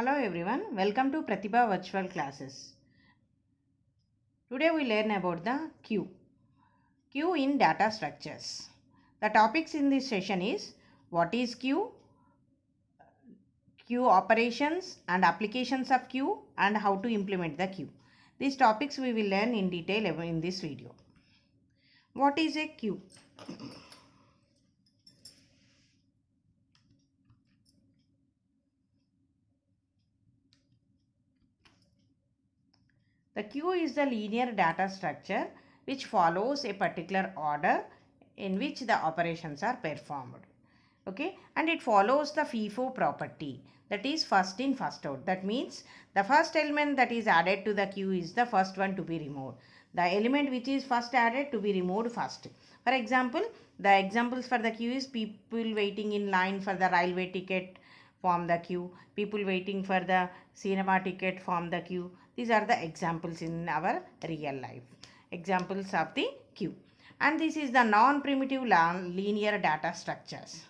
Hello everyone, welcome to Pratibha Virtual Classes. Today we learn about the queue. Queue in data structures. The topics in this session is what is queue, queue operations and applications of queue, and how to implement the queue. These topics we will learn in detail in this video. What is a queue? The queue is the linear data structure which follows a particular order in which the operations are performed. Okay, and it follows the FIFO property, that is first in first out. That means the first element that is added to the queue is the first one to be removed. The element which is first added to be removed first. For example, the examples for the queue is people waiting in line for the railway ticket form the queue, people waiting for the cinema ticket form the queue. These are the examples in our real life, examples of the queue. And this is the non-primitive linear data structures,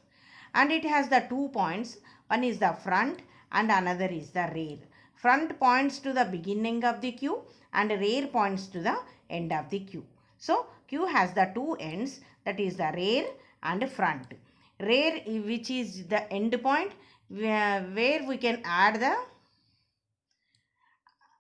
and it has the 2 points. One is the front and another is the rear. Front points to the beginning of the queue and rear points to the end of the queue. So queue has the two ends, that is the rear and front. Rear, which is the end point where we can add the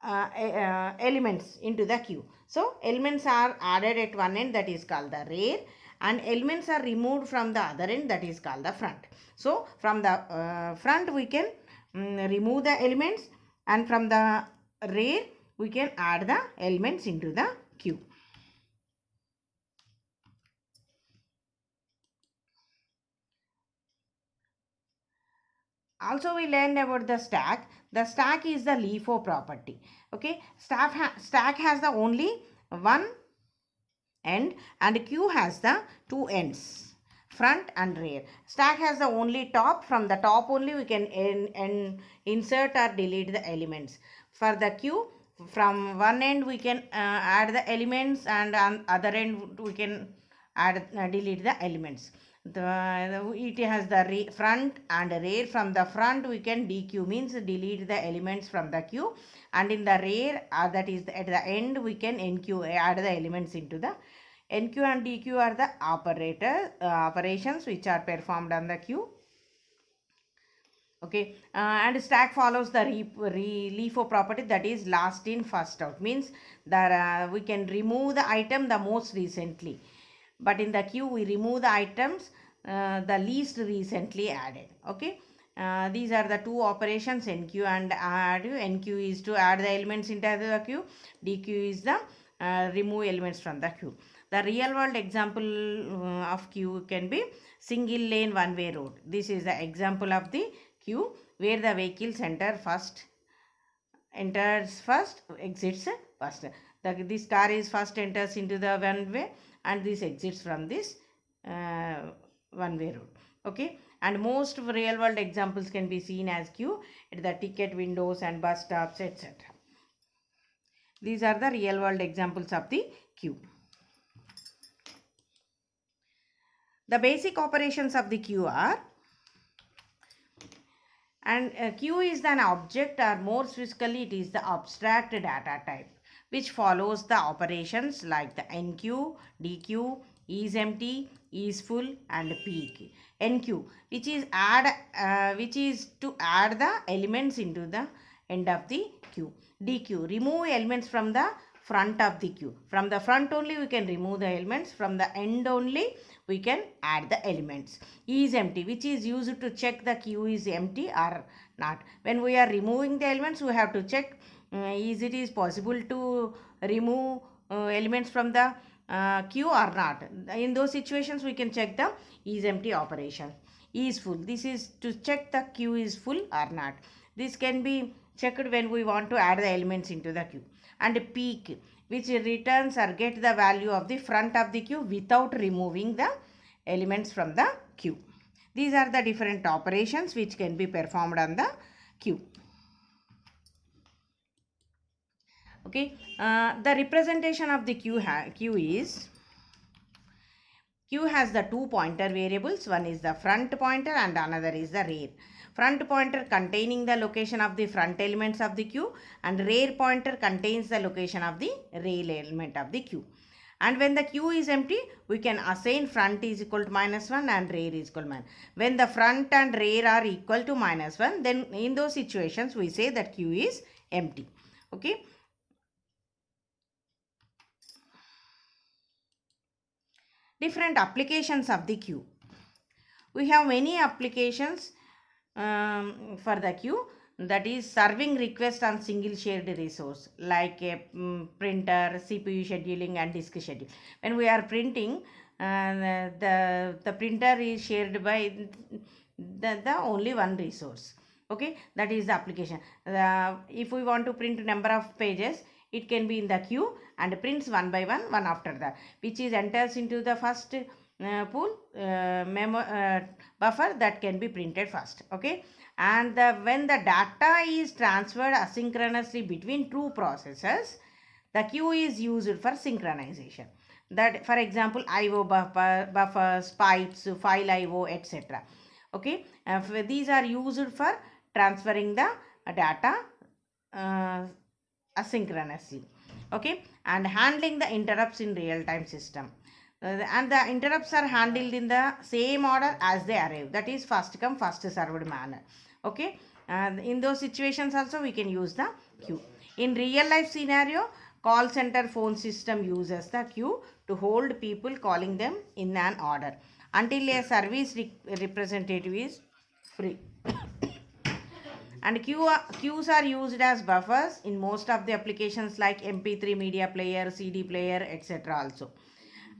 elements into the queue. So elements are added at one end, that is called the rear, and elements are removed from the other end, that is called the front. So from the front we can remove the elements, and from the rear we can add the elements into the queue. Also we learned about the stack. The stack is the LIFO property. Okay, stack has the only one end and queue has the two ends, front and rear. Stack has the only top. From the top only we can insert or delete the elements. For the queue, from one end we can add the elements, and on other end we can add delete the elements. It has the front and rear. From the front we can dequeue, means delete the elements from the queue, and in the rear, that is at the end, we can enqueue, add the elements into the enqueue. And dequeue are the operations which are performed on the queue. Okay, and stack follows the LIFO property, that is last in first out, means that we can remove the item the most recently, but in the queue we remove the items the least recently added. Okay, these are the two operations, enqueue and add. Enqueue is to add the elements into the queue, dequeue is the remove elements from the queue. The real world example of queue can be single lane one way road. This is the example of the queue where the vehicles enters first, exits first. This car is first enters into the one way, and this exits from this one way road. Okay, and most real world examples can be seen as queue at the ticket windows and bus stops, etc. These are the real world examples of the queue. The basic operations of the queue are, and queue is an object, or more specifically it is the abstract data type which follows the operations like the enqueue, dequeue, is empty, is full, and peak. Enqueue, which is to add the elements into the end of the queue. Dequeue, remove elements from the front of the queue. From the front only we can remove the elements, from the end only we can add the elements. Is empty, which is used to check the queue is empty or not. When we are removing the elements, we have to check is it is possible to remove elements from the queue or not. In those situations we can check the is empty operation. Is full, this is to check the queue is full or not. This can be checked when we want to add the elements into the queue. And peak, which returns or get the value of the front of the queue without removing the elements from the queue. These are the different operations which can be performed on the queue. Okay, the representation of the queue is, Queue has the two pointer variables. One is the front pointer and another is the rear. Front pointer containing the location of the front elements of the queue, and rear pointer contains the location of the rear element of the queue. And when the queue is empty, we can assign front is equal to -1 and rear is equal to -1. When the front and rear are equal to -1, then in those situations we say that queue is empty. Okay. Different applications of the queue. We have many applications for the queue, that is serving request on single shared resource like a printer, CPU scheduling and disk schedule. When we are printing, the printer is shared by the only one resource. Okay, that is the application. If we want to print number of pages, it can be in the queue and prints one by one after that, which is enters into the first pool buffer that can be printed first. Okay, and when the data is transferred asynchronously between two processes, the queue is used for synchronization. That, for example, IO buffers, pipes, file IO, etc. Okay, these are used for transferring the data asynchronously. Okay, and handling the interrupts in real-time system. And the interrupts are handled in the same order as they arrive, that is first come first served manner. Okay, and in those situations also we can use the queue. In real life scenario, call center phone system uses the queue to hold people calling them in an order until a service representative is free. And queues are used as buffers in most of the applications like MP3 media player, CD player, etc. also.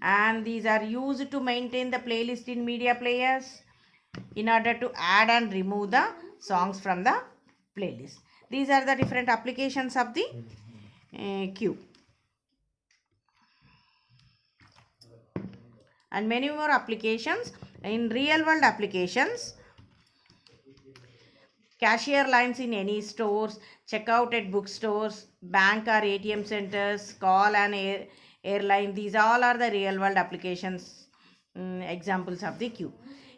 And these are used to maintain the playlist in media players in order to add and remove the songs from the playlist. These are the different applications of the queue. And many more applications. In real world applications, cashier lines in any stores, checkout at bookstores, bank or ATM centers, call and airline, these all are the real world applications, examples of the queue.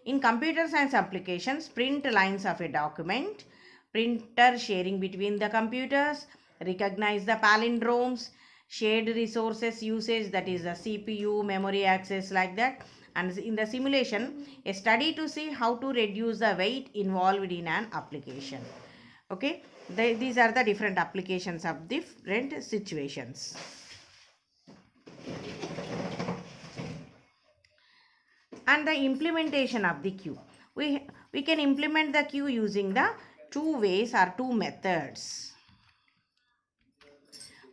In computer science applications, print lines of a document, printer sharing between the computers, recognize the palindromes, shared resources usage, that is the CPU, memory access, like that. And in the simulation, a study to see how to reduce the weight involved in an application. Okay, these are the different applications of different situations. And the implementation of the queue. We can implement the queue using the two ways or two methods.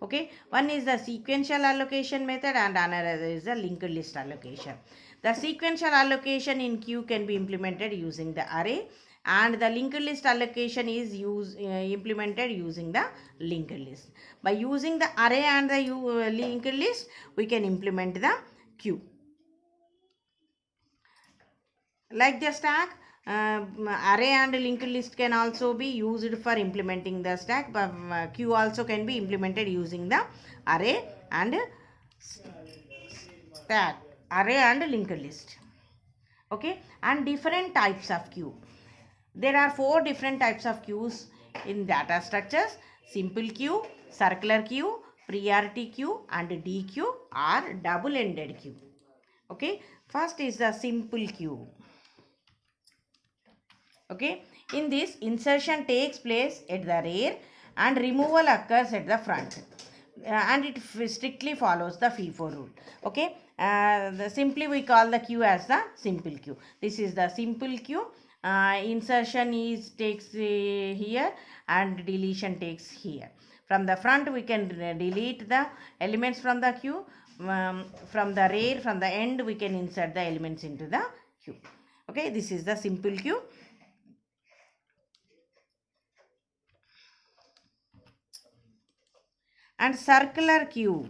Okay, one is the sequential allocation method and another is the linked list allocation. The sequential allocation in queue can be implemented using the array, and the linked list allocation is implemented using the linked list. By using the array and the linked list, we can implement the queue. Like the stack, array and linked list can also be used for implementing the stack, but queue also can be implemented using the array and stack, array and linked list. Okay, and different types of queue. There are 4 different types of queues in data structures: simple queue, circular queue, priority queue, and DQ or double-ended queue. Okay, first is the simple queue. Okay, in this, insertion takes place at the rear and removal occurs at the front, and it strictly follows the FIFO rule. Okay, simply we call the queue as the simple queue. This is the simple queue. Insertion takes here and deletion takes here. From the front we can delete the elements from the queue. From the rear, from the end, we can insert the elements into the queue. Okay, this is the simple queue. And circular queue.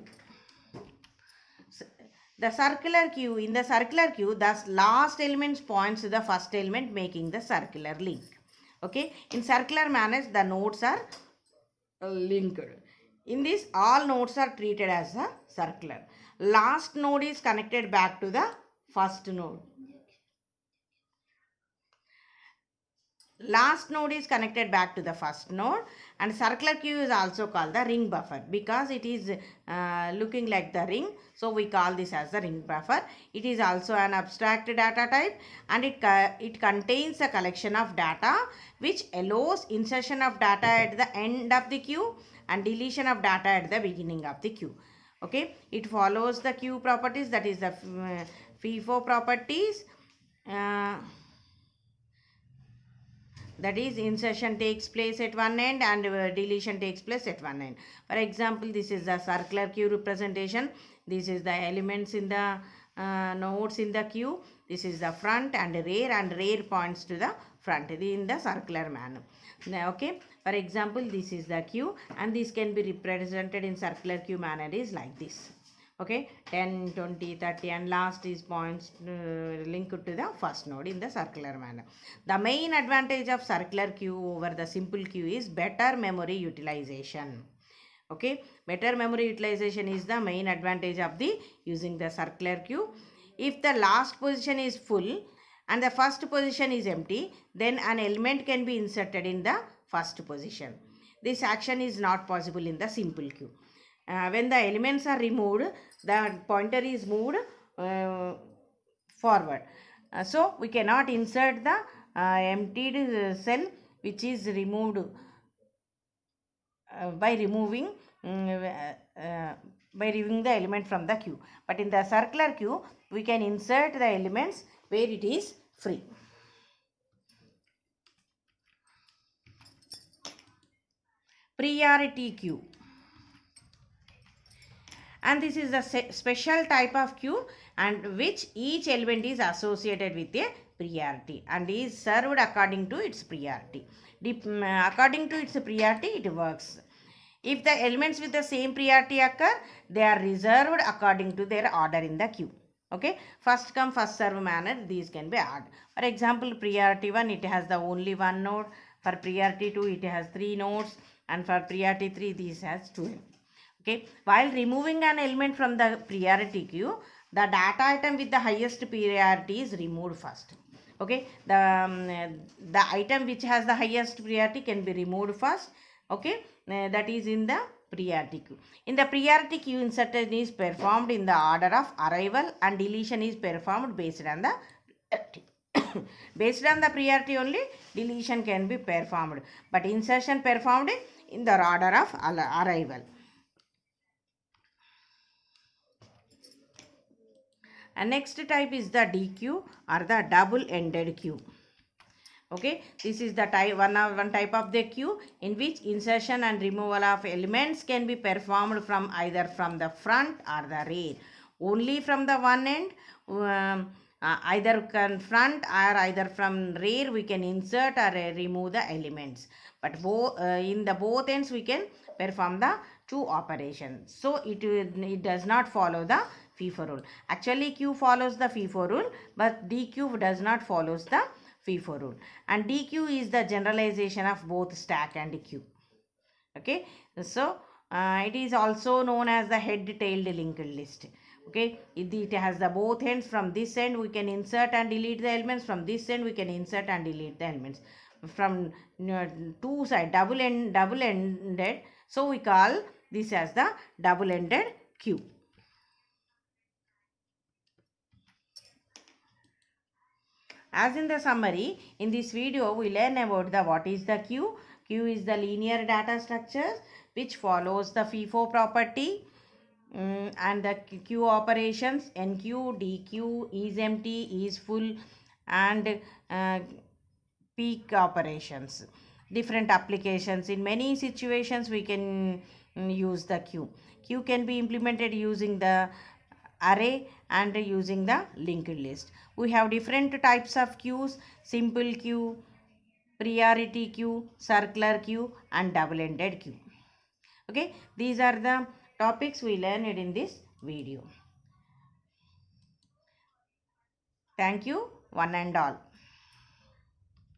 The circular queue, in the circular queue, the last element points to the first element, making the circular link. Okay, in circular manner, the nodes are linked. In this, all nodes are treated as a circular. Last node is connected back to the first node. Last node is connected back to the first node, and circular queue is also called the ring buffer because it is looking like the ring, so we call this as the ring buffer. It is also an abstract data type, and it contains a collection of data which allows insertion of data at the end of the queue and deletion of data at the beginning of the queue. Okay, it follows the queue properties, that is the FIFO properties. That is, insertion takes place at one end and deletion takes place at one end. For example, this is the circular queue representation. This is the elements in the nodes in the queue. This is the front and rear points to the front in the circular manner. Okay, for example, this is the queue, and this can be represented in circular queue manner is like this. Okay, 10, 20, 30, and last is points linked to the first node in the circular manner. The main advantage of circular queue over the simple queue is better memory utilization. Okay, better memory utilization is the main advantage of the using the circular queue. If the last position is full and the first position is empty, then an element can be inserted in the first position. This action is not possible in the simple queue. When the elements are removed, the pointer is moved forward. So we cannot insert the emptied cell which is removed by removing the element from the queue. But in the circular queue, we can insert the elements where it is free. Priority queue. And this is a special type of queue and which each element is associated with a priority and is served according to its priority. According to its priority, it works. If the elements with the same priority occur, they are reserved according to their order in the queue. Okay, first come first serve manner, these can be added. For example, priority 1, it has the only one node. For priority 2, it has 3 nodes, and for priority 3, this has 2. Okay, while removing an element from the priority queue, the data item with the highest priority is removed first. Okay, the item which has the highest priority can be removed first. Okay, that is in the priority queue. In the priority queue, insertion is performed in the order of arrival and deletion is performed based on the based on the priority only deletion can be performed, but insertion performed in the order of arrival. And next type is the DQ or the double-ended queue. Okay, this is the one type of the queue in which insertion and removal of elements can be performed from either from the front or the rear. Only from the one end, either front or either from rear, we can insert or remove the elements. But in the both ends, we can perform the two operations. So it does not follow the FIFO rule. Actually, Q follows the FIFO rule, but DQ does not follows the FIFO rule. And DQ is the generalization of both stack and queue. Okay, so it is also known as the head-tailed linked list. Okay, it has the both ends. From this end, we can insert and delete the elements. From this end, we can insert and delete the elements. From two sides, double-ended. So we call this as the double-ended queue. As in the summary, in this video, we learn about the what is the queue. Queue is the linear data structure which follows the FIFO property and the queue operations NQ, DQ, is empty, is full, and peak operations. Different applications. In many situations, we can use the queue. Queue can be implemented using the array and using the linked list. We have different types of queues: simple queue, priority queue, circular queue, and double-ended queue. Okay, these are the topics we learned in this video. Thank you, one and all.